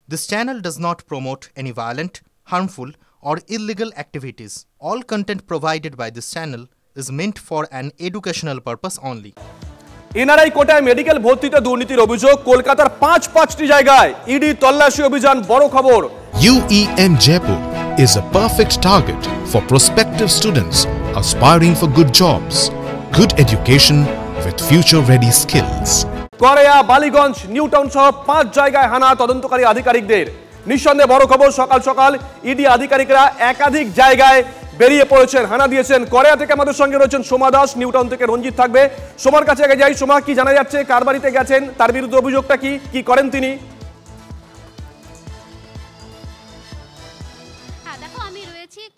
This channel does not promote any violent, harmful, or illegal activities. All content provided by this channel is meant for an educational purpose only. NRI কোটায় medical ভর্তিতে দুর্নীতির অভিযোগ কলকাতার পাঁচটি জায়গায় ED তল্লাশি অভিযান বড় খবর UEM Jaipur is a perfect target for prospective students aspiring for good jobs, good education with future-ready skills. করেয়া Ballygunge new town সহ 5 জায়গায় হানা তদন্তকারী আধিকারিকদের নিঃসন্দেহে বড় খবর সকাল সকাল ইডি আধিকারিকরা একাধিক জায়গায় বেরিয়ে পড়েছেন হানা দিয়েছেন করেয়া থেকে আমাদের সঙ্গে রয়েছেন সোমা দাস নিউ টাউন থেকে রঞ্জিত থাকবে সোমার কাছে আগে যাই সোমা কি জানা যাচ্ছে কার বাড়িতে গেছেন তার বিরুদ্ধে অভিযোগটা কি করেন তিনি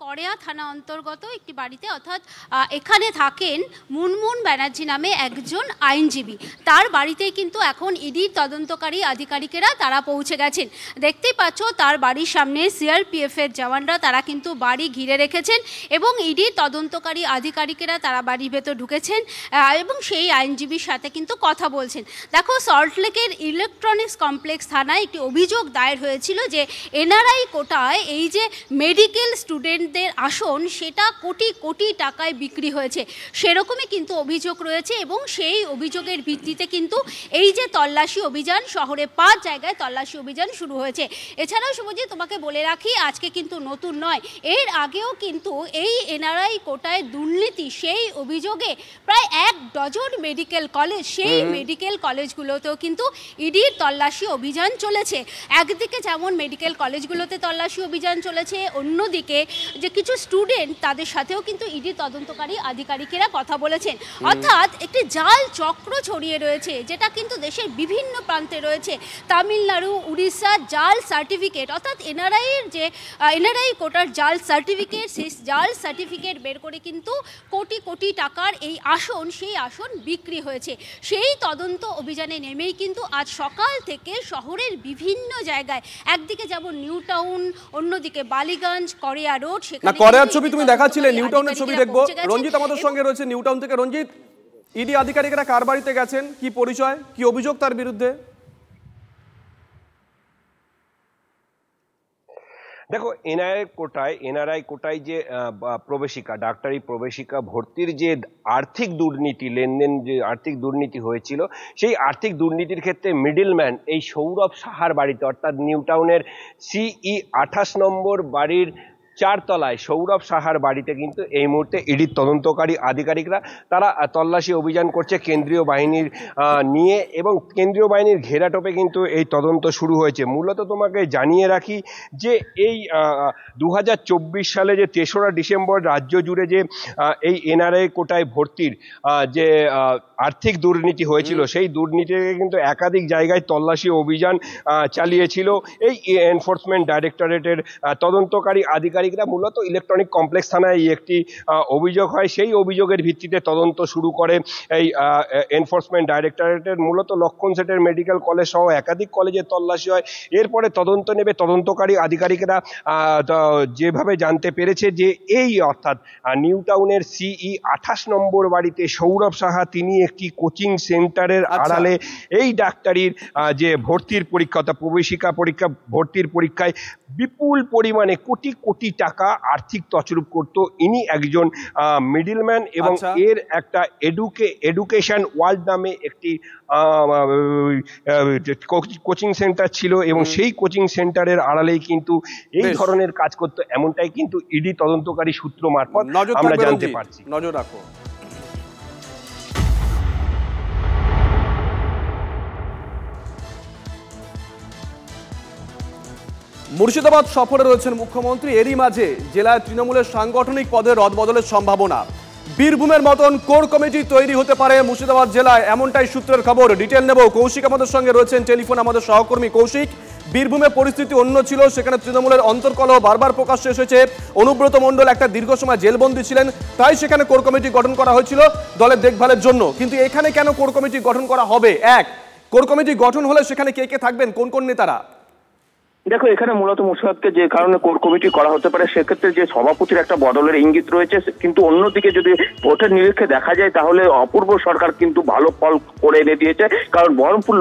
করেয়া থানা অন্তর্গত একটি বাড়িতে অর্থাৎ এখানে থাকেন মুনমুন ব্যানার্জি নামে একজন আইনজীবী তার বাড়িতেই কিন্তু এখন ইডির তদন্তকারী আধিকারিকেরা তারা পৌঁছে গেছেন দেখতেই পাচ্ছ তার বাড়ির সামনে সিআরপিএফ এর জওয়ানরা তারা কিন্তু বাড়ি ঘিরে রেখেছেন এবং ইডির তদন্তকারী আধিকারিকেরা তারা বাড়ির ভেতর ঢুকেছেন এবং সেই আইনজীবীর সাথে কিন্তু কথা বলছেন দেখো সল্টলেকের ইলেকট্রনিক্স কমপ্লেক্স থানায় একটি অভিযোগ দায়ের হয়েছিল যে এনআরআই কোটায় এই যে মেডিকেল স্টুডেন্টদের আসন সেটা কোটি কোটি টাকায় বিক্রি হয়েছে সেরকমই কিন্তু অভিযোগ রয়েছে এবং সেই অভিযোগের ভিত্তিতে কিন্তু এই যে তল্লাশি অভিযান শহরে 5 জায়গায় তল্লাশি অভিযান শুরু হয়েছে এছাড়াও শুভজি তোমাকে বলে রাখি আজকে কিন্তু নতুন নয় এর আগেও কিন্তু এই এনআরআই কোটায় দুর্নীতি সেই অভিযোগে প্রায় 1 ডজন মেডিকেল কলেজ সেই মেডিকেল কলেজগুলোতেও কিন্তু ইডির তল্লাশি অভিযান চলেছে একদিকে যেমন মেডিকেল কলেজগুলোতে তল্লাশি অভিযান চলেছে অন্যদিকে যে কিছু স্টুডেন্ট তাদের সাথেও কিন্তু ইডি তদন্তকারী আধিকারিকেরা কথা বলেছেন অর্থাৎ একটি জাল চক্র ছড়িয়ে রয়েছে যেটা কিন্তু দেশের বিভিন্ন প্রান্তে রয়েছে তামিলনাড়ু উড়িষ্যা জাল সার্টিফিকেট অর্থাৎ এনআরআই কোটার জাল সার্টিফিকেট সেই জাল সার্টিফিকেট বের করে কিন্তু কোটি কোটি টাকার এই আসন সেই আসন বিক্রি হয়েছে সেই তদন্ত অভিযানে নেমেই কিন্তু আজ সকাল থেকে শহরের বিভিন্ন জায়গায় একদিকে যেমন নিউ টাউন অন্যদিকে বালিগঞ্জ করেয়া রোড না করেয়ার ছবি তুমি দেখাচ্ছিলে নিউ টাউনের ছবি দেখবো রঞ্জিত আমাদের সঙ্গে রয়েছে নিউ টাউন থেকে রঞ্জিত ইডি আধিকারিকরা কার বাড়িতে গেছেন কি পরিচয় কি অভিযোগ তার বিরুদ্ধে দেখো এনআরআই কোটায় যে প্রবেশিকা ডাক্তারি প্রবেশিকা ভর্তির যে আর্থিক দুর্নীতি লেনদেন যে আর্থিক দুর্নীতি হয়েছিল সেই আর্থিক দুর্নীতির ক্ষেত্রে মিডলম্যান এই সৌরভ সাহার বাড়িতে অর্থাৎ নিউ টাউনের CE 28 নম্বর বাড়ির 4 তলায় সৌরভ সাহার বাড়িতে কিন্তু এই মুহূর্তে ইডির তদন্তকারী আধিকারিকরা তারা তল্লাশি অভিযান করছে কেন্দ্রীয় বাহিনীর নিয়ে এবং কেন্দ্রীয় বাহিনীর ঘেরাটোপে কিন্তু এই তদন্ত শুরু হয়েছে মূলত তোমাকে জানিয়ে রাখি যে এই 2024 সালে যে 3রা ডিসেম্বর রাজ্য জুড়ে যে এই এনআরআই কোটায় ভর্তির যে আর্থিক দুর্নীতি হয়েছিল সেই দুর্নীতিকে কিন্তু একাধিক জায়গায় তল্লাশি অভিযান চালিয়েছিল এই এনফোর্সমেন্ট ডাইরেক্টরেটের তদন্তকারী আধিকারিকরা মূলত ইলেকট্রনিক কমপ্লেক্স থানায় একটি অভিযোগ হয় সেই অভিযোগের ভিত্তিতে তদন্ত শুরু করে এই এনফোর্সমেন্ট ডাইরেক্টরেটের মূলত লক্ষণ সেটের মেডিকেল কলেজ সহ একাধিক কলেজে তল্লাশি হয় এরপরে তদন্ত নেবে তদন্তকারী আধিকারিকরা যেভাবে জানতে পেরেছে যে এই অর্থাৎ নিউ টাউনের CE 28 নম্বর বাড়িতে সৌরভ সাহা তিনি একটি কোচিং সেন্টারের আড়ালে এই ডাক্তারির যে ভর্তির পরীক্ষা অর্থাৎ প্রবেশিকা পরীক্ষা ভর্তির পরীক্ষায় বিপুল পরিমাণে কোটি কোটি টাকা আর্থিক তছরূপ করত ইনি একজন মিডলম্যান এবং এর একটা এডুকেশন ওয়ার্ল্ড নামে একটি কোচিং সেন্টার ছিল এবং সেই কোচিং সেন্টারের আড়ালেই কিন্তু এই ধরনের কাজ করতো এমনটাই কিন্তু ইডি তদন্তকারী সূত্র মারফত আমরা জানতে পারছি নজর রাখো মুর্শিদাবাদ সফরে রয়েছেন মুখ্যমন্ত্রী এরই মাঝে জেলায় তৃণমূলের সাংগঠনিক পদে রদবদলের সম্ভাবনা বীরভূমের মতন কোর কমিটি তৈরি হতে পারে মুর্শিদাবাদ জেলায় এমনটাই সূত্রের খবর ডিটেল নেব কৌশিক আমাদের সঙ্গে রয়েছেন টেলিফোন আমাদের সহকর্মী কৌশিক বীরভূমে পরিস্থিতি অন্য ছিল সেখানে তৃণমূলের অন্তর্কলহ বারবার প্রকাশ্যে এসেছে অনুব্রত মণ্ডল একটা দীর্ঘ সময় জেলবন্দী ছিলেন তাই সেখানে কোর কমিটি গঠন করা হয়েছিল দলের দেখভালের জন্য কিন্তু এখানে কেন কোর কমিটি গঠন করা হবে কোর কমিটি গঠন হলে সেখানে কে কে থাকবেন কোন কোন নেতারা দেখো, এখানে মূলত মুর্শিদাবাদকে যে কারণে কোর কমিটি করা হতে পারে, সেক্ষেত্রে যে সভাপতির একটা বদলের ইঙ্গিত রয়েছে, কিন্তু অন্যদিকে যদি ভোটের নিরীক্ষে দেখা যায় তাহলে অপূর্ব সরকার কিন্তু ভালো ফল করে এনে দিয়েছে। কারণ বহরমপুর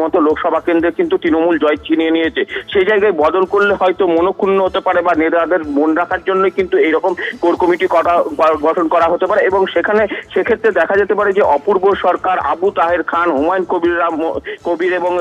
মতো লোকসভা কেন্দ্রে কিন্তু তৃণমূল জয় ছিনিয়ে নিয়েছে। সেই জায়গায় বদল করলে হয়তো মনক্ষুণ্ণ হতে পারে বা নেতাদের মন রাখার জন্য কিন্তু এইরকম কোর কমিটি গঠন করা হতে পারে। এবং সেক্ষেত্রে দেখা যেতে পারে যে অপূর্ব সরকার, আবু তাহের খান, হুমায়ুন কবির এবং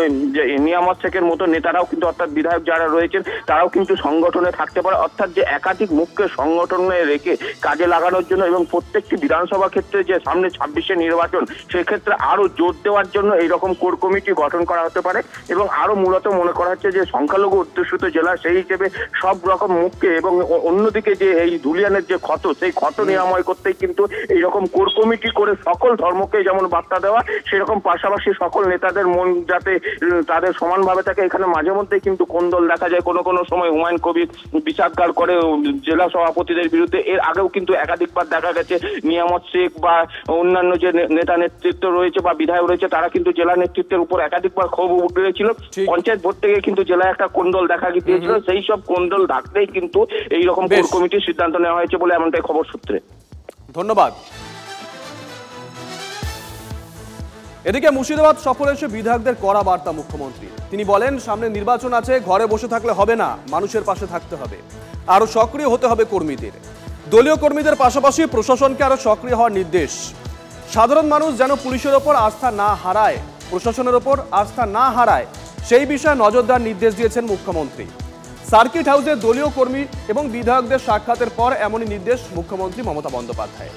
নিয়ামত শেখের মতো নেতারাও কিন্তু, অর্থাৎ বিধায়ক যারা রয়েছেন তারাও কিন্তু সংগঠনে থাকতে পারে। অর্থাৎ যে একাধিক মুখকে সংগঠনে রেখে কাজে লাগানোর জন্য এবং প্রত্যেকটি বিধানসভা ক্ষেত্রে যে সামনে 26শে নির্বাচন, সেক্ষেত্রে আরো জোর দেওয়ার জন্য এইরকম কোর কমিটি গঠন করা হতে পারে। এবং আরো মূলত মনে করা হচ্ছে যে সংখ্যালঘু অধ্যুষিত জেলা, সেই হিসেবে সব রকম মুখকে এবং অন্যদিকে যে এই ধুলিয়ানের যে ক্ষত, সেই ক্ষত নিরাময় করতেই কিন্তু এইরকম কোর কমিটি করে সকল ধর্মকে যেমন বার্তা দেওয়া, সেরকম পাশাপাশি সকল নেতাদের মন যাতে তাদের সমানভাবে থাকে। এখানে মাঝে মধ্যে কিন্তু কোন্দল দেখা যায়, কোনো সময় হুমায়ুন কবির বিচারকার করে জেলা সভাপতিদের বিরুদ্ধে। এর আগেও কিন্তু একাধিকবার দেখা গেছে নিয়ামত শেখ বা অন্যান্য যে নেতা নেতৃত্ব রয়েছে বা বিধায়ক রয়েছে, তারা কিন্তু জেলা নেতৃত্বের উপর একাধিকবার ক্ষোভ উঠেছিল। পঞ্চায়েত ভোট থেকে কিন্তু জেলায় একটা কোন্দল দেখা গিয়েছিল, সেই সব কোন্দল ঢাকতেই কিন্তু এইরকম কোর কমিটির সিদ্ধান্ত নেওয়া হয়েছে বলে এমনটাই খবর সূত্রে। ধন্যবাদ। এদিকে মুর্শিদাবাদ সফরে এসে বিধায়কদের কড়া বার্তা মুখ্যমন্ত্রী। তিনি বলেন, সামনে নির্বাচন আছে, ঘরে বসে থাকলে হবে না, মানুষের পাশে থাকতে হবে, আরো সক্রিয় হতে হবে কর্মীদের। দলীয় কর্মীদের পাশাপাশি প্রশাসনকে আরো সক্রিয় হওয়ার নির্দেশ। সাধারণ মানুষ যেন পুলিশের ওপর আস্থা না হারায়, প্রশাসনের ওপর আস্থা না হারায়, সেই বিষয়ে নজর দেওয়ার নির্দেশ দিয়েছেন মুখ্যমন্ত্রী। সার্কিট হাউসে দলীয় কর্মী এবং বিধায়কদের সাক্ষাতের পর এমনই নির্দেশ মুখ্যমন্ত্রী মমতা বন্দ্যোপাধ্যায়।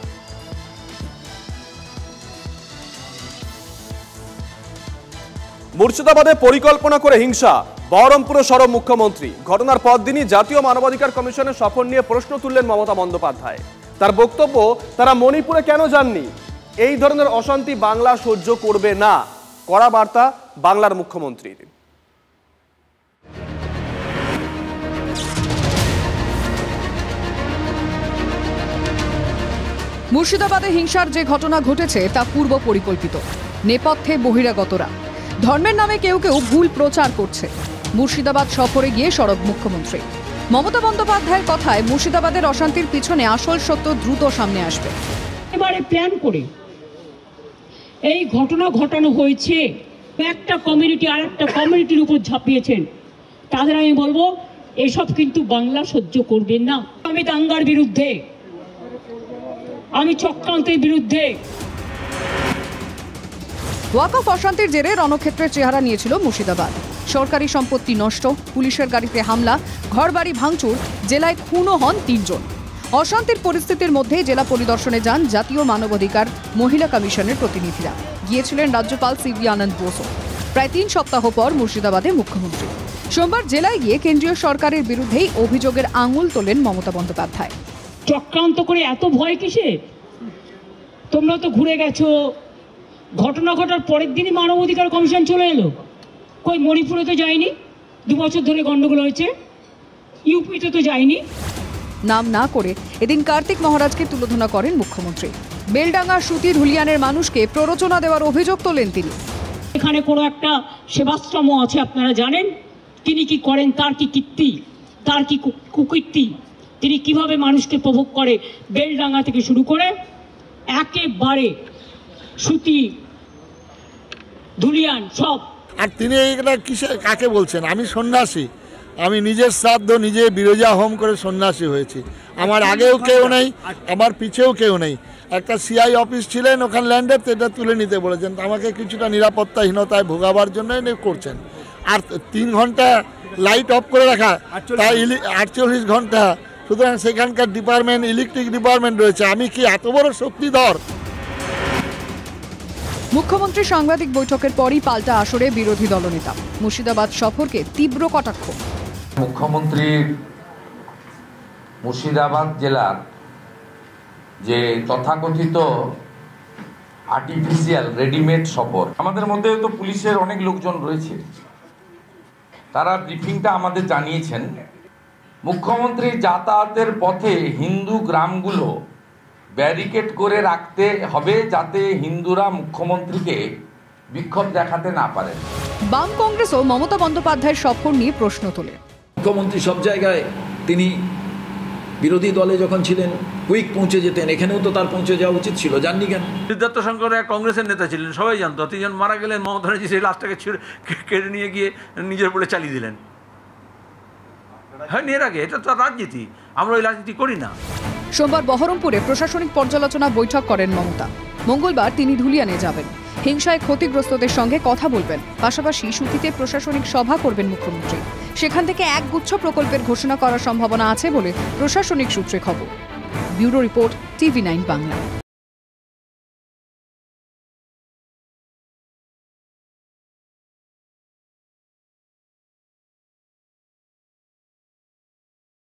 মুর্শিদাবাদে পরিকল্পনা করে হিংসা, বহরমপুরে সরব মুখ্যমন্ত্রী। ঘটনার পরদিনই জাতীয় মানবাধিকার কমিশনের সফর নিয়ে প্রশ্ন তুললেন মমতা বন্দ্যোপাধ্যায়। তার বক্তব্য, তারা মণিপুরে কেন যাননি? এই ধরনের অশান্তি বাংলা সহ্য করবে না। কড়া বার্তা বাংলার মুখ্যমন্ত্রীর। মুর্শিদাবাদে হিংসার যে ঘটনা ঘটেছে তা পূর্ব পরিকল্পিত। নেপথ্যে বহিরাগতরা। ধর্মের নামে কেউ কেউ ভুল প্রচার করছে। মুর্শিদাবাদ সফরে গিয়ে সরব মুখ্যমন্ত্রী। মমতা বন্দ্যোপাধ্যায়ের কথায়, মুর্শিদাবাদের অশান্তির পিছনে আসল সত্য দ্রুত সামনে আসবে। এবারে প্ল্যান করে এই ঘটনা ঘটানো হয়েছে, একটা কমিউনিটি আর একটা কমিউনিটির উপর ঝাঁপিয়েছেন, তাদের আমি বলবো এসব কিন্তু বাংলা সহ্য করবেন না। আমি দাঙ্গার বিরুদ্ধে, আমি চক্রান্তের বিরুদ্ধে। ওয়াকফ অশান্তির জেরে রণক্ষেত্রের চেহারা নিয়েছিল মুর্শিদাবাদ। সরকারি সম্পত্তি নষ্ট, পুলিশের গাড়িতে হামলা, ঘরবাড়ি ভাঙচুর, জেলায় খুনও হন 3 জন। অশান্তির পরিস্থিতির মধ্যে জেলা পরিদর্শনে যান জাতীয় মানবাধিকার মহিলা কমিশনের প্রতিনিধিরা। গিয়েছিলেন রাজ্যপাল সিভি আনন্দ বোসও। প্রায় 3 সপ্তাহ পর মুর্শিদাবাদে মুখ্যমন্ত্রী। সোমবার জেলায় গিয়ে কেন্দ্রীয় সরকারের বিরুদ্ধেই অভিযোগের আঙুল তোলেন মমতা বন্দ্যোপাধ্যায়। চক্রান্ত করে এত ভয় কিসে? তোমরা তো ঘুরে গেছো। ঘটনা ঘটার পরের দিনই মানবাধিকার কমিশন চলে এলো। কই মণিপুরে তো যায়নি, 2 বছর ধরে গন্ডগোল হয়েছে। ইউপিতে তো যায়নি। নাম না করে এদিন কার্তিক মহারাজকে তুলোধনা করেন মুখ্যমন্ত্রী। বেলডাঙ্গা সুতি ধুলিয়ানের মানুষকে প্ররোচনা দেওয়ার অভিযোগ তোলেন তিনি। এখানে কোনো একটা সেবাশ্রম আছে, আপনারা জানেন তিনি কি করেন, তার কি কীর্তি, তার কি কুকীর্তি, তিনি কিভাবে মানুষকে প্রভোগ করে। বেলডাঙ্গা থেকে শুরু করে একেবারে সুতি ধুলিয়ান সব। আর তিনি এইটা কিসে কাকে বলছেন? আমি সন্ন্যাসী, আমি নিজের শ্রাদ্ধ নিজে বিরজা হোম করে সন্ন্যাসী হয়েছি। আমার আগেও কেউ নেই, আমার পিছেও কেউ নেই। একটা সিআই অফিস ছিলেন ওখানে ল্যান্ডের, এটা তুলে নিতে বলেছেন। আমাকে কিছুটা নিরাপত্তাহীনতায় ভোগাবার জন্য করছেন। আর 3 ঘন্টা লাইট অফ করে রাখা, তাই 48 ঘন্টা। সুতরাং সেখানকার ডিপার্টমেন্ট, ইলেকট্রিক ডিপার্টমেন্ট রয়েছে। আমি কি এত বড় শক্তিধর? মুখ্যমন্ত্রী সাংবাদিক বৈঠকের পরই পাল্টা আসরে বিরোধী দলনেতা। মুর্শিদাবাদ সফরকে তীব্র কটাক্ষ। মুখ্যমন্ত্রীর মুর্শিদাবাদ জেলার যে তথাকথিত আর্টিফিশিয়াল রেডিমেড সফর, আমাদের মধ্যে তো পুলিশের অনেক লোকজন রয়েছে, তারা ব্রিফিংটা আমাদের জানিয়েছেন মুখ্যমন্ত্রী যাতায়াতের পথে হিন্দু গ্রামগুলো ব্যারিকেড করে রাখতে হবে যাতে হিন্দুরা মুখ্যমন্ত্রীকে বিক্ষোভ দেখাতে না পারে। বাম কংগ্রেসও মমতা বন্দ্যোপাধ্যায়ের সফর নিয়ে প্রশ্ন তোলে। মুখ্যমন্ত্রী সব জায়গায় তিনি বিরোধী দলে যখন ছিলেন কুইক পৌঁছে যেতেন, এখানেও তো তার পৌঁছে যাওয়া উচিত ছিল, জাননি কেন? সিদ্ধার্থ শঙ্কর এক কংগ্রেসের নেতা ছিলেন, সবাই জানতো। তিনি যখন মারা গেলেন, মমতা ব্যানার্জি সেই লাশটাকে কেড়ে নিয়ে গিয়ে নিজের বলে চালিয়ে দিলেন। হ্যাঁ, এর আগে এটা তো রাজনীতি, আমরা ওই রাজনীতি করি না। সোমবার বহরমপুরে প্রশাসনিক পর্যালোচনা বৈঠক করেন মমতা। মঙ্গলবার তিনি ধুলিয়ানে যাবেন, হিংসায় ক্ষতিগ্রস্তদের সঙ্গে কথা বলবেন। পাশাপাশি সুতিতে প্রশাসনিক সভা করবেন মুখ্যমন্ত্রী। সেখান থেকে একগুচ্ছ প্রকল্পের ঘোষণা করার সম্ভাবনা আছে বলে প্রশাসনিক সূত্রে খবর। Bureau report, TV9 Bangla.